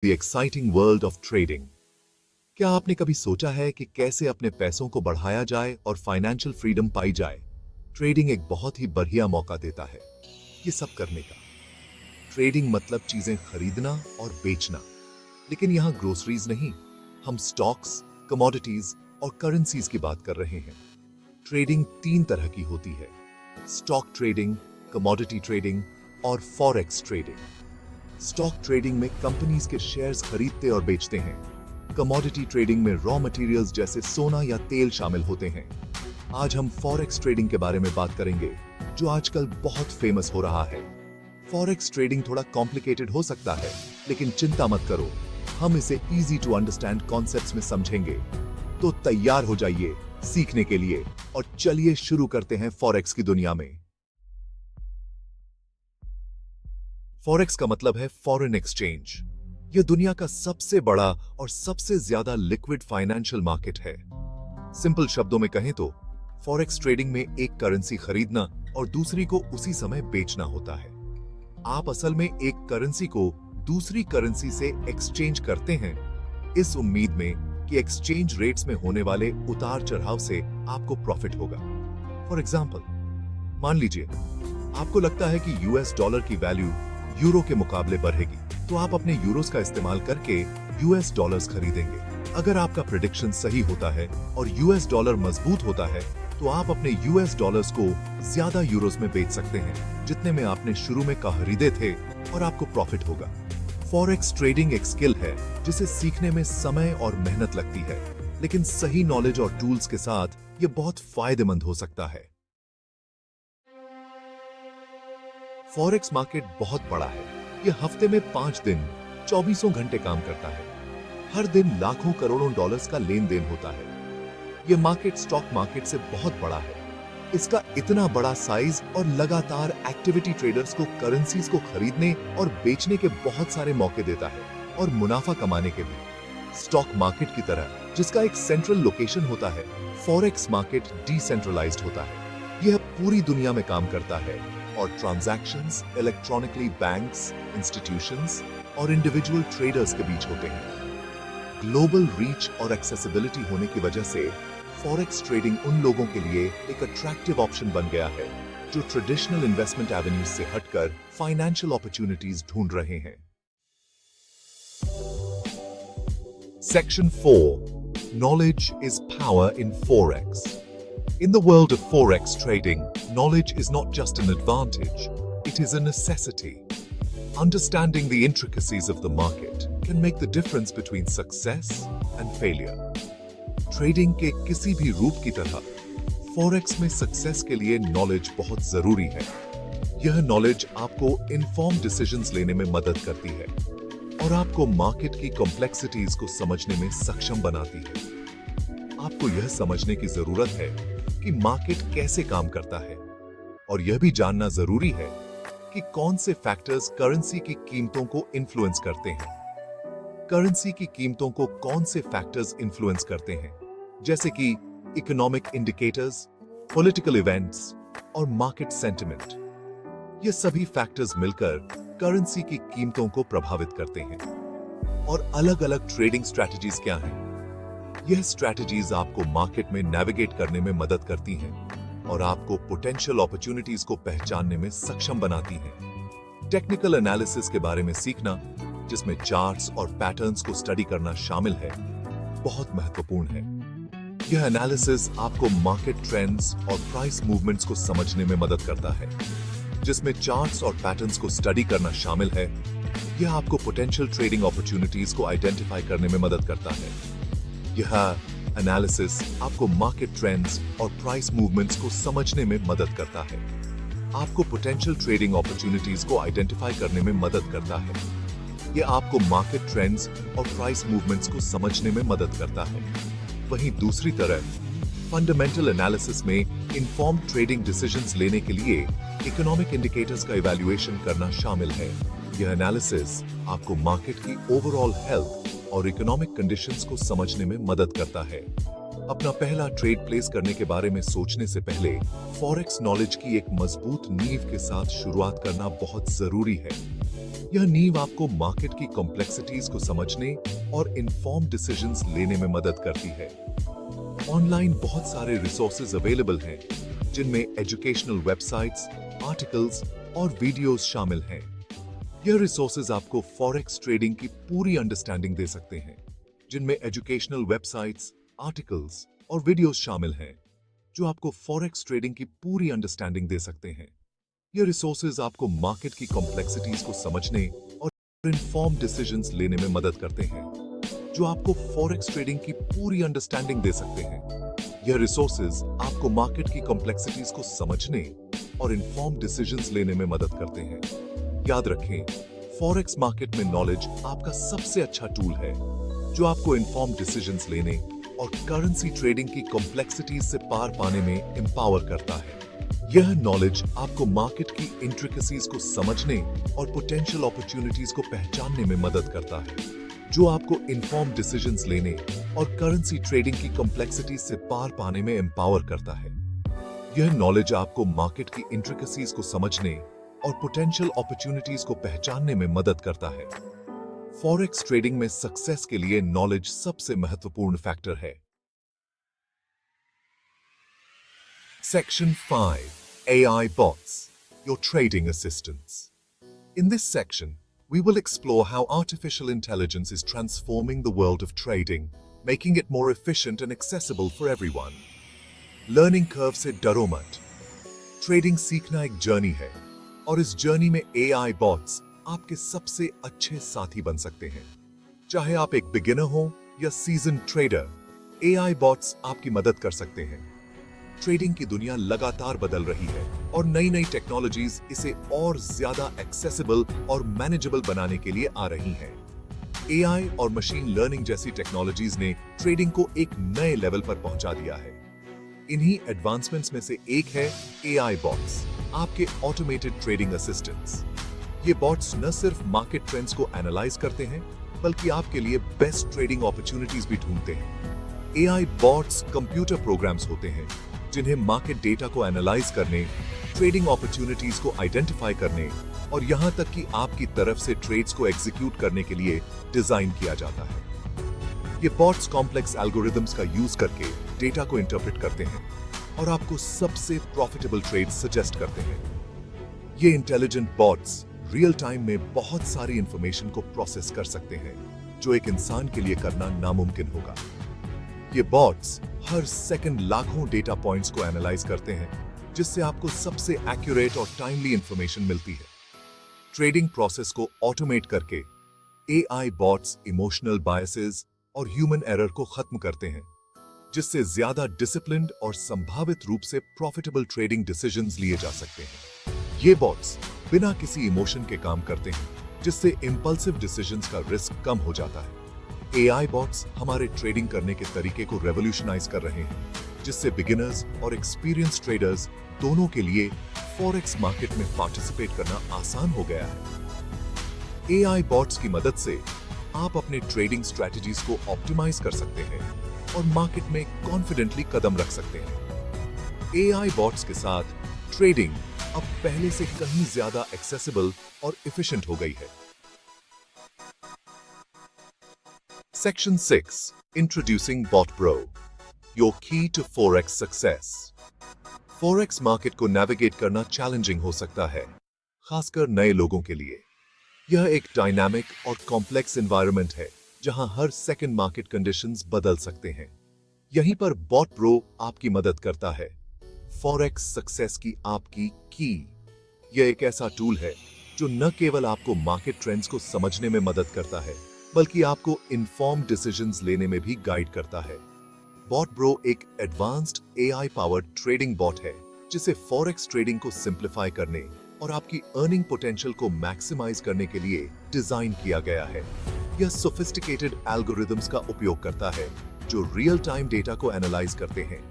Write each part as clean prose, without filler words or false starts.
The exciting world of trading. क्या आपने कभी सोचा है कि कैसे अपने पैसों को बढ़ाया जाए और फाइनेंशियल फ्रीडम पाई जाए? ट्रेडिंग एक बहुत ही बढ़िया मौका देता है ये सब करने का। ट्रेडिंग मतलब चीजें खरीदना और बेचना, लेकिन यहां ग्रोसरीज नहीं, हम स्टॉक्स, कमोडिटीज और करेंसीज की बात कर रहे हैं। ट्रेडिंग तीन तरह की होती है: स्टॉक ट्रेडिंग, कमोडिटी ट्रेडिंग और फॉरेक्स ट्रेडिंग। स्टॉक ट्रेडिंग में कंपनीज के शेयर्स खरीदते और बेचते हैं। कमोडिटी ट्रेडिंग में रॉ मटेरियल्स जैसे सोना या तेल शामिल होते हैं। आज हम फॉरेक्स ट्रेडिंग के बारे में बात करेंगे, जो आजकल बहुत फेमस हो रहा है। फॉरेक्स ट्रेडिंग थोड़ा कॉम्प्लिकेटेड हो सकता है, लेकिन चिंता मत करो, हम इसे इजी टू अंडरस्टैंड कॉन्सेप्ट्स में समझेंगे। तो तैयार हो जाइए सीखने के लिए और चलिए शुरू करते हैं फॉरेक्स की दुनिया में। फॉरेक्स का मतलब है फॉरेन एक्सचेंज। यह दुनिया का सबसे बड़ा और सबसे ज्यादा लिक्विड फाइनेंशियल मार्केट है। सिंपल शब्दों में कहें तो फॉरेक्स ट्रेडिंग में एक करेंसी खरीदना और दूसरी को उसी समय बेचना होता है। आप असल में एक करेंसी को दूसरी करेंसी से एक्सचेंज करते हैं, इस उम्मीद में कि एक्सचेंज रेट्स में होने वाले उतार चढ़ाव से आपको प्रॉफिट होगा। फॉर एग्जाम्पल, मान लीजिए आपको लगता है कि यूएस डॉलर की वैल्यू यूरो के मुकाबले बढ़ेगी, तो आप अपने यूरोस का इस्तेमाल करके यूएस डॉलर्स खरीदेंगे। अगर आपका प्रेडिक्शन सही होता है और यूएस डॉलर मजबूत होता है, तो आप अपने यूएस डॉलर्स को ज्यादा यूरोस में बेच सकते हैं, जितने में आपने शुरू में खरीदे थे, और आपको प्रॉफिट होगा। फॉरेक्स ट्रेडिंग एक स्किल है जिसे सीखने में समय और मेहनत लगती है, लेकिन सही नॉलेज और टूल्स के साथ ये बहुत फायदेमंद हो सकता है। फॉरेक्स मार्केट बहुत बड़ा है। यह हफ्ते में 5 दिन 24 घंटे काम करता है। हर दिन लाखों करोड़ों डॉलर्स का लेन देन होता है। यह मार्केट स्टॉक मार्केट से बहुत बड़ा है। इसका इतना बड़ा साइज और लगातार एक्टिविटी ट्रेडर्स को करेंसीज को खरीदने और बेचने के बहुत सारे मौके देता है, और मुनाफा कमाने के भी। स्टॉक मार्केट की तरह जिसका एक सेंट्रल लोकेशन होता है, फॉरेक्स मार्केट डिसेंट्रलाइज्ड होता है। यह पूरी दुनिया में काम करता है और ट्रांजैक्शंस इलेक्ट्रॉनिकली बैंक्स, इंस्टीट्यूशंस और इंडिविजुअल ट्रेडर्स के बीच होते हैं। ग्लोबल रीच और एक्सेसिबिलिटी होने की वजह से फॉरेक्स ट्रेडिंग उन लोगों के लिए एक अट्रैक्टिव ऑप्शन बन गया है जो ट्रेडिशनल इन्वेस्टमेंट एवेन्यूज से हटकर फाइनेंशियल अपॉर्चुनिटीज ढूंढ रहे हैं। Section 4, knowledge is power in forex. In the world of forex trading, knowledge is not just an advantage, it is a necessity. Understanding the intricacies of the market can make the difference between success and failure. Trading के किसी भी रूप की तरह forex में success के लिए knowledge बहुत जरूरी है। यह knowledge आपको informed decisions लेने में मदद करती है और आपको market की complexities को समझने में सक्षम बनाती है। आपको यह समझने की जरूरत है कि मार्केट कैसे काम करता है, और यह भी जानना जरूरी है कि कौन से फैक्टर्स करेंसी की कीमतों को इन्फ्लुएंस करते हैं। करेंसी की कीमतों को कौन से फैक्टर्स इन्फ्लुएंस करते हैं, जैसे कि इकोनॉमिक इंडिकेटर्स, पॉलिटिकल इवेंट्स और मार्केट सेंटिमेंट। ये सभी फैक्टर्स मिलकर करेंसी की कीमतों को प्रभावित करते हैं। और अलग-अलग ट्रेडिंग स्ट्रैटेजीज क्या हैं? यह स्ट्रैटेजीज आपको मार्केट में नेविगेट करने में मदद करती हैं और आपको पोटेंशियल अपॉर्चुनिटीज को पहचानने में सक्षम बनाती हैं। टेक्निकल एनालिसिस के बारे में सीखना, जिसमें चार्ट्स और पैटर्न्स को स्टडी करना शामिल है, बहुत महत्वपूर्ण है। यह एनालिसिस आपको मार्केट ट्रेंड्स और प्राइस मूवमेंट्स को समझने में मदद करता है। जिसमें चार्ट्स और पैटर्न्स को स्टडी करना शामिल है, यह आपको पोटेंशियल ट्रेडिंग अपॉर्चुनिटीज को आइडेंटिफाई करने में मदद करता है। यह एनालिसिस आपको मार्केट ट्रेंड्स और प्राइस मूवमेंट्स को समझने में मदद करता है। आपको पोटेंशियल ट्रेडिंग अपॉर्चुनिटीज को आइडेंटिफाई करने में मदद करता है। यह आपको मार्केट ट्रेंड्स और प्राइस मूवमेंट्स को समझने में मदद करता है। वहीं दूसरी तरफ फंडामेंटल एनालिसिस में इन्फॉर्म्ड ट्रेडिंग डिसीजंस लेने के लिए इकोनॉमिक इंडिकेटर्स का इवैल्यूएशन करना शामिल है। यह एनालिसिस आपको मार्केट की ओवरऑल हेल्थ और इकोनॉमिक कंडीशंस को समझने में मदद करता है। अपना पहला ट्रेड प्लेस करने के बारे में सोचने से पहले फॉरेक्स नॉलेज की एक मजबूत नींव के साथ शुरुआत करना बहुत जरूरी है। यह नींव आपको मार्केट की कॉम्प्लेक्सिटीज को समझने और इन्फॉर्म डिसीजंस लेने में मदद करती है। ऑनलाइन बहुत सारे रिसोर्सेज अवेलेबल हैं, जिनमें एजुकेशनल वेबसाइट्स, आर्टिकल्स और वीडियोस शामिल हैं। यह रिसोर्सेज आपको फॉरेक्स ट्रेडिंग की पूरी अंडरस्टैंडिंग दे सकते हैं, जिनमें एजुकेशनल वेबसाइट्स, आर्टिकल्स और वीडियोस शामिल हैं, जो आपको फॉरेक्स ट्रेडिंग की पूरी अंडरस्टैंडिंग दे सकते हैं। यह रिसोर्सेज आपको मार्केट की कॉम्प्लेक्सिटीज को समझने और इन्फॉर्म डिसीजंस लेने में मदद करते हैं, जो आपको फॉरेक्स ट्रेडिंग की पूरी अंडरस्टैंडिंग दे सकते हैं। यह रिसोर्सेज आपको मार्केट की कॉम्प्लेक्सिटीज को समझने और इन्फॉर्म डिसीजंस लेने में मदद करते हैं। याद रखें, फॉरेक्स मार्केट में नॉलेज आपका सबसे अच्छा टूल है, जो आपको इन्फॉर्म डिसीजंस लेने और करेंसी ट्रेडिंग की कॉम्प्लेक्सिटीज से पार पाने में एम्पावर करता है। यह नॉलेज आपको मार्केट की इंट्रिकेसीज को समझने और पोटेंशियल अपॉर्चुनिटीज को पहचानने में मदद करता है, जो आपको इन्फॉर्म डिसीजंस लेने और करेंसी ट्रेडिंग की कॉम्प्लेक्सिटीज से पार पाने में एम्पावर करता है। यह नॉलेज आपको मार्केट की इंट्रिकेसीज को समझने और पोटेंशियल अपॉर्चुनिटीज को पहचानने में मदद करता है। फॉरेक्स ट्रेडिंग में सक्सेस के लिए नॉलेज सबसे महत्वपूर्ण फैक्टर है। Section 5. AI Bots, your trading assistants. In this section, we will explore how artificial intelligence is transforming the world of trading, making it more efficient and accessible for everyone. Learning curve से डरो मत। Trading सीखना एक journey है, और इस journey में AI bots आपके सबसे अच्छे साथी बन सकते हैं। चाहे आप एक बिगिनर हो या सीजन ट्रेडर, AI bots आपकी मदद कर सकते हैं। ट्रेडिंग की दुनिया लगातार बदल रही है और नई नई टेक्नोलॉजीज इसे और ज्यादा एक्सेसिबल और मैनेजेबल बनाने के लिए आ रही हैं। एआई और मशीन लर्निंग जैसी टेक्नोलॉजीज ने ट्रेडिंग को एक नए लेवल पर पहुंचा दिया है। इन्हीं एडवांसमेंट्स में से एक है एआई बॉट्स, आपके ऑटोमेटेड ट्रेडिंग असिस्टेंट्स। ये बॉट्स न सिर्फ मार्केट ट्रेंड्स को एनालाइज करते हैं, बल्कि आपके लिए बेस्ट ट्रेडिंग अपॉर्चुनिटीज भी ढूंढते हैं। एआई बॉट्स कंप्यूटर प्रोग्राम्स होते हैं, जिन्हें मार्केट डेटा को एनालाइज करने, ट्रेडिंग अपॉर्चुनिटीज को आइडेंटिफाई करने और यहां तक कि आपकी तरफ से ट्रेड्स को एग्जीक्यूट करने के लिए डिजाइन किया जाता है। ये बॉट्स कॉम्प्लेक्स एल्गोरिदम्स का यूज करके डेटा को इंटरप्रेट करते हैं और आपको सबसे प्रॉफिटेबल ट्रेड्स सजेस्ट करते हैं। ये इंटेलिजेंट बॉट्स रियल टाइम में बहुत सारी इंफॉर्मेशन को प्रोसेस कर सकते हैं, जो एक इंसान के लिए करना नामुमकिन होगा। ये बॉट्स हर सेकंड लाखों डेटा पॉइंट्स को एनालाइज करते हैं, जिससे आपको सबसे एक्यूरेट और टाइमली इंफॉर्मेशन मिलती है। ट्रेडिंग प्रोसेस को ऑटोमेट करके एआई बॉट्स इमोशनल बायसेस और ह्यूमन एरर को खत्म करते हैं, जिससे ज्यादा डिसिप्लिन्ड और संभावित रूप से प्रॉफिटेबल ट्रेडिंग डिसीजंस लिए जा सकते हैं। ये बॉट्स बिना किसी इमोशन के काम करते हैं, जिससे इंपल्सिव डिसीजंस का रिस्क कम हो जाता है। एआई बॉट्स हमारे ट्रेडिंग करने के तरीके को रेवोल्यूशनाइज कर रहे हैं, जिससे बिगिनर्स और एक्सपीरियंस ट्रेडर्स दोनों के लिए फॉरेक्स मार्केट में पार्टिसिपेट करना आसान हो गया है। एआई बॉट्स की मदद से आप अपने ट्रेडिंग स्ट्रेटजीज को ऑप्टिमाइज कर सकते हैं और मार्केट में कॉन्फिडेंटली कदम रख सकते हैं। एआई बॉट्स के साथ ट्रेडिंग अब पहले से कहीं ज्यादा एक्सेसिबल और एफिशिएंट हो गई है। Section 6. Introducing BotPro, your key to Forex success. Forex market को नेविगेट करना चैलेंजिंग हो सकता है, खासकर नए लोगों के लिए। यह एक डायनामिक और कॉम्प्लेक्स एनवायरनमेंट है, जहां हर सेकंड मार्केट कंडीशंस बदल सकते हैं। यहीं पर BotPro आपकी मदद करता है। फॉरेक्स सक्सेस की आपकी की। यह एक ऐसा टूल है जो न केवल आपको मार्केट ट्रेंड्स को समझने में मदद करता है, बल्कि आपको इन्फॉर्म डिसीजंस लेने में भी गाइड करता है। BotPro एक advanced AI powered trading bot है, जिसे फॉरेक्स ट्रेडिंग को सिंप्लीफाई करने और आपकी अर्निंग पोटेंशियल को मैक्सिमाइज करने के लिए डिजाइन किया गया है। यह सोफिस्टिकेटेड एल्गोरिदम्स का उपयोग करता है, जो रियल टाइम डेटा को एनालाइज करते हैं।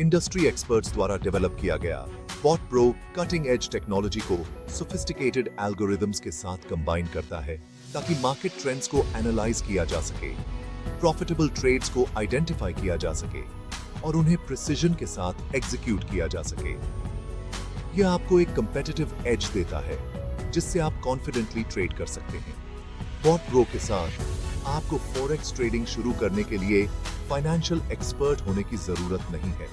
इंडस्ट्री एक्सपर्ट्स द्वारा डेवलप किया गया BotPro कटिंग एज टेक्नोलॉजी को सोफिस्टिकेटेड एल्गोरिदम्स के साथ कंबाइन करता है, ताकि मार्केट ट्रेंड्स को एनालाइज किया जा सके, प्रॉफिटेबल ट्रेड्स को आइडेंटिफाई किया जा सके और उन्हें प्रिसिजन के साथ एग्जीक्यूट किया जा सके। यह आपको एक कंपेटिटिव एज देता है, जिससे आप कॉन्फिडेंटली ट्रेड कर सकते हैं। बॉट ब्रो के साथ आपको फॉरेक्स ट्रेडिंग शुरू करने के लिए फाइनेंशियल एक्सपर्ट होने की जरूरत नहीं है।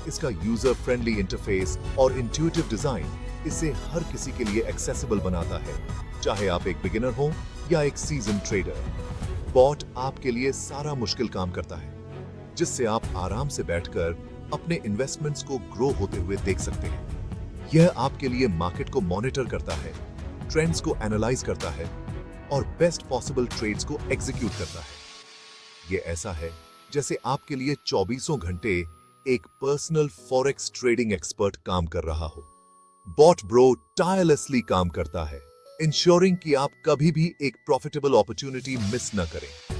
इसका यूजर फ्रेंडली इंटरफेस और इंट्यूटिव डिजाइन इसे हर किसी के लिए एक्सेसिबल बनाता है, चाहे आप एक बिगिनर हो या एक सीजन ट्रेडर। बॉट आपके लिए सारा मुश्किल काम करता है, जिससे आप आराम से बैठकर अपने इन्वेस्टमेंट्स को ग्रो होते हुए देख सकते हैं। यह आपके लिए मार्केट को मॉनिटर करता है, ट्रेंड्स को एनालाइज करता है और बेस्ट पॉसिबल ट्रेड्स को एग्जीक्यूट करता है। यह ऐसा है जैसे आपके लिए 24 घंटे एक पर्सनल फॉरेक्स ट्रेडिंग एक्सपर्ट काम कर रहा हो। बॉट ब्रो टायरलेसली काम करता है, इंश्योरिंग कि आप कभी भी एक प्रॉफिटेबल अपॉर्चुनिटी मिस न करें।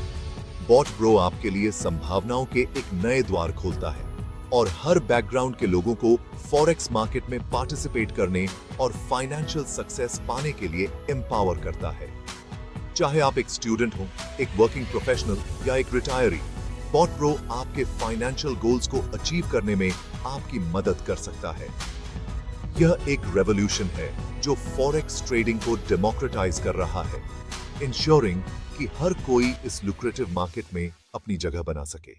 बॉट ब्रो आपके लिए संभावनाओं के एक नए द्वार खोलता है और हर बैकग्राउंड के लोगों को फॉरेक्स मार्केट में पार्टिसिपेट करने और फाइनेंशियल सक्सेस पाने के लिए एम्पावर करता है। चाहे आप एक स्टूडेंट हो, एक वर्किंग प्रोफेशनल या एक रिटायरी, बॉट ब्रो आपके फाइनेंशियल गोल्स को अचीव करने में आपकी मदद कर सकता है। यह एक रेवोल्यूशन है जो फॉरेक्स ट्रेडिंग को डेमोक्रेटाइज कर रहा है, इंश्योरिंग कि हर कोई इस लुक्रेटिव मार्केट में अपनी जगह बना सके।